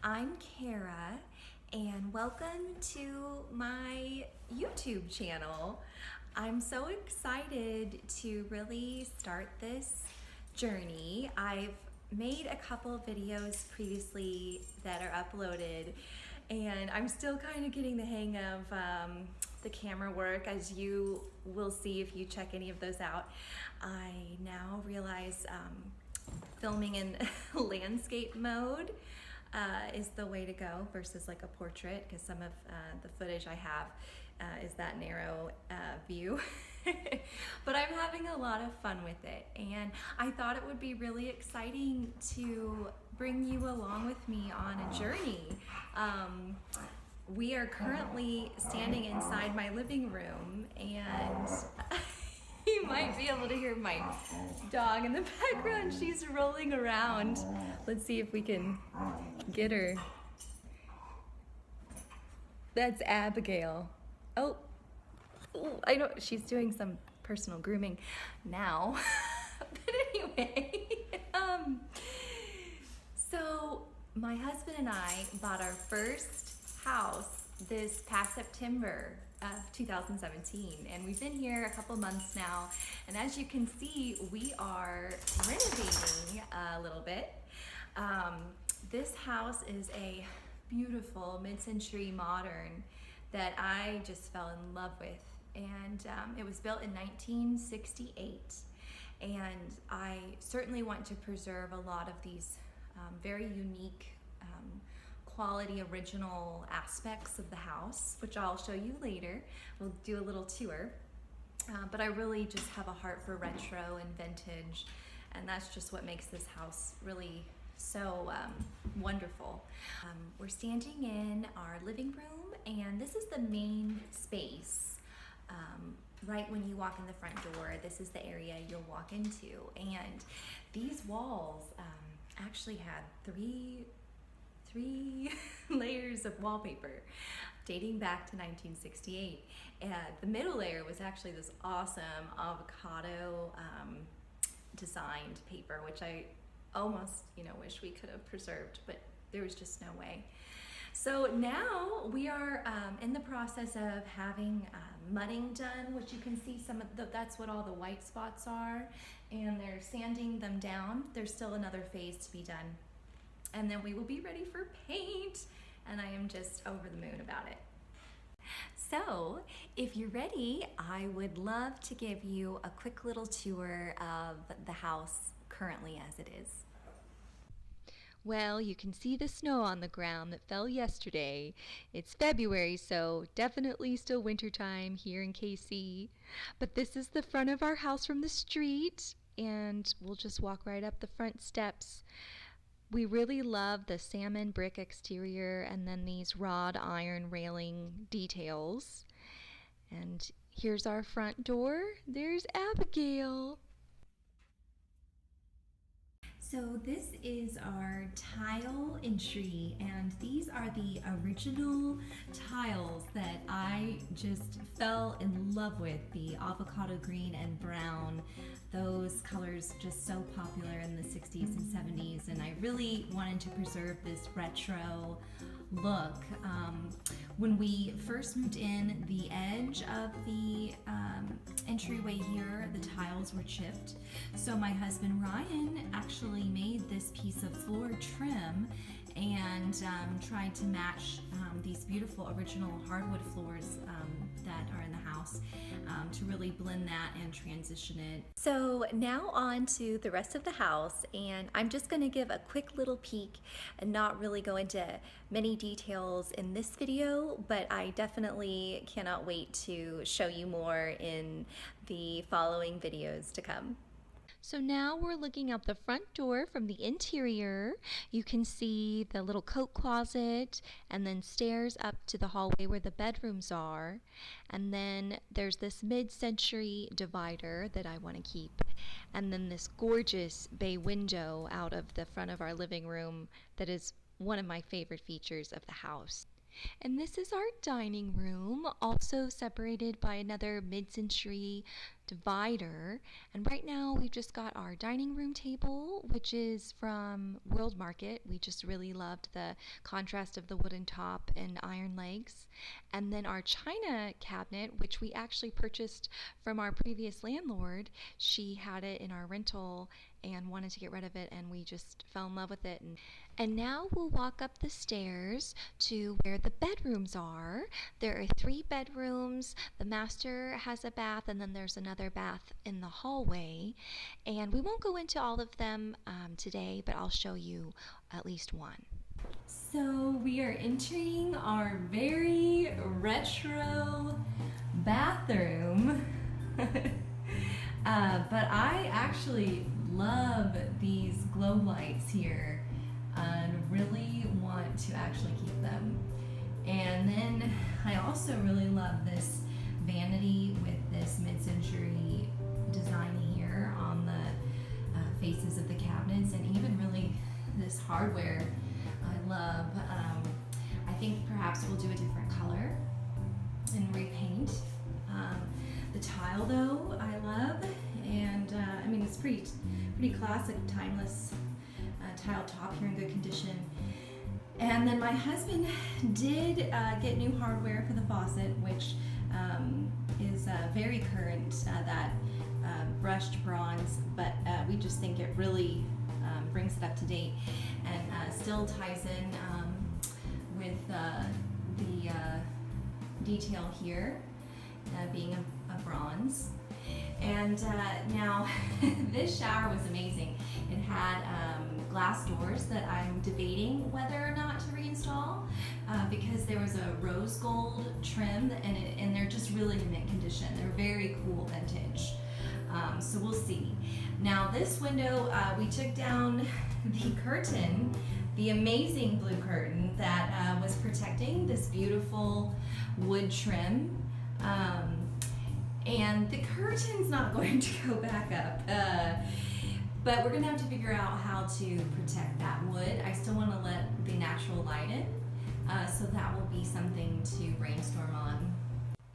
I'm Kara, and welcome to my YouTube channel. I'm so excited to really start this journey. I've made a couple of videos previously that are uploaded, and I'm still kind of getting the hang of the camera work, as you will see if you check any of those out. I now realize filming in landscape mode is the way to go versus like a portrait, because some of the footage I have is that narrow view. But I'm having a lot of fun with it, and I thought it would be really exciting to bring you along with me on a journey. We are currently standing inside my living room, and you might be able to hear my dog in the background. She's rolling around. Let's see if we can get her. That's Abigail. Oh, I know she's doing some personal grooming now. But anyway, so my husband and I bought our first house this past September of 2017, and we've been here a couple months now, and as you can see, we are renovating a little bit. This house is a beautiful mid-century modern that I just fell in love with, and it was built in 1968, and I certainly want to preserve a lot of these very unique quality original aspects of the house, which I'll show you later. We'll do a little tour, but I really just have a heart for retro and vintage, and that's just what makes this house really so wonderful. We're standing in our living room, and this is the main space. Right when you walk in the front door, this is the area you'll walk into, and these walls actually had three layers of wallpaper dating back to 1968. And the middle layer was actually this awesome avocado designed paper, which I almost wish we could have preserved, but there was just no way. So now we are in the process of having mudding done, which you can see that's what all the white spots are, and they're sanding them down. There's still another phase to be done, and then we will be ready for paint, and I am just over the moon about it. So if you're ready, I would love to give you a quick little tour of the house currently as it is. Well, you can see the snow on the ground that fell yesterday. It's February, so definitely still wintertime here in KC. But this is the front of our house from the street, and we'll just walk right up the front steps. We really love the salmon brick exterior and then these wrought iron railing details. And here's our front door. There's Abigail. So this is our tile entry, and these are the original tiles that I just fell in love with, the avocado green and brown. Those colors just so popular in the 60s and 70s, and I really wanted to preserve this retro look. When we first moved in, the edge of the entryway here, the tiles were chipped. So my husband Ryan actually made this piece of floor trim and tried to match these beautiful original hardwood floors that are in the house to really blend that and transition it. So now on to the rest of the house, and I'm just going to give a quick little peek and not really go into many details in this video, but I definitely cannot wait to show you more in the following videos to come. So now we're looking out the front door from the interior. You can see the little coat closet, and then stairs up to the hallway where the bedrooms are. And then there's this mid-century divider that I want to keep. And then this gorgeous bay window out of the front of our living room that is one of my favorite features of the house. And this is our dining room, also separated by another mid-century divider. And right now we've just got our dining room table, which is from World Market. We just really loved the contrast of the wooden top and iron legs. And then our china cabinet, which we actually purchased from our previous landlord. She had it in our rental and wanted to get rid of it, and we just fell in love with it. And now we'll walk up the stairs to where the bedrooms are. There are 3 bedrooms. The master has a bath, and then there's another bath in the hallway. And we won't go into all of them today, but I'll show you at least one. So we are entering our very retro bathroom. But I actually love these glow lights here and really want to actually keep them. And then I also really love this vanity with this mid-century design here on the faces of the cabinets, and even really this hardware I love. I think perhaps we'll do a different color and repaint. The tile though I love, and I mean it's pretty classic, timeless tile top here in good condition. And then my husband did get new hardware for the faucet, which is very current, that brushed bronze, but we just think it really brings it up to date and still ties in with the detail here being a bronze. And now this shower was amazing. It had glass doors that I'm debating whether or not to reinstall because there was a rose gold trim, and they're just really in mint condition. They're very cool vintage. So we'll see. Now this window, we took down the curtain, the amazing blue curtain that was protecting this beautiful wood trim. And the curtain's not going to go back up, but we're gonna have to figure out how to protect that wood. I still wanna let the natural light in, so that will be something to brainstorm on.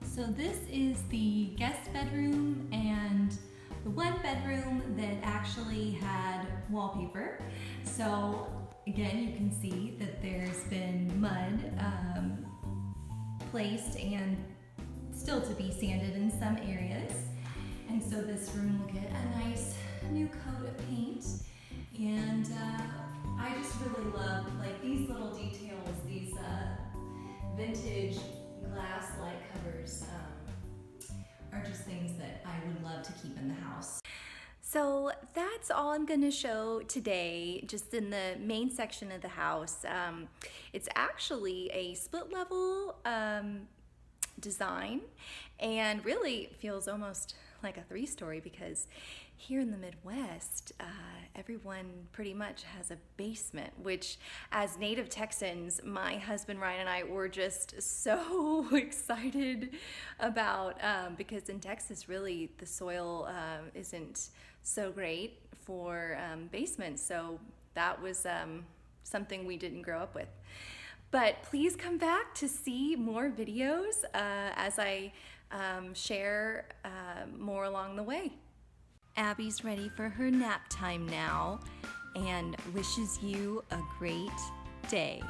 So this is the guest bedroom and the one bedroom that actually had wallpaper. So again, you can see that there's been mud placed and still to be sanded in some areas. And so this room will get a nice new coat of paint. And I just really love like these little details, these vintage glass light covers are just things that I would love to keep in the house. So that's all I'm going to show today, just in the main section of the house. It's actually a split level design, and really feels almost like a 3-story, because here in the Midwest, everyone pretty much has a basement, which as native Texans, my husband Ryan and I were just so excited about, because in Texas really the soil isn't so great for basements, so that was something we didn't grow up with. But please come back to see more videos as I share more along the way. Abby's ready for her nap time now and wishes you a great day.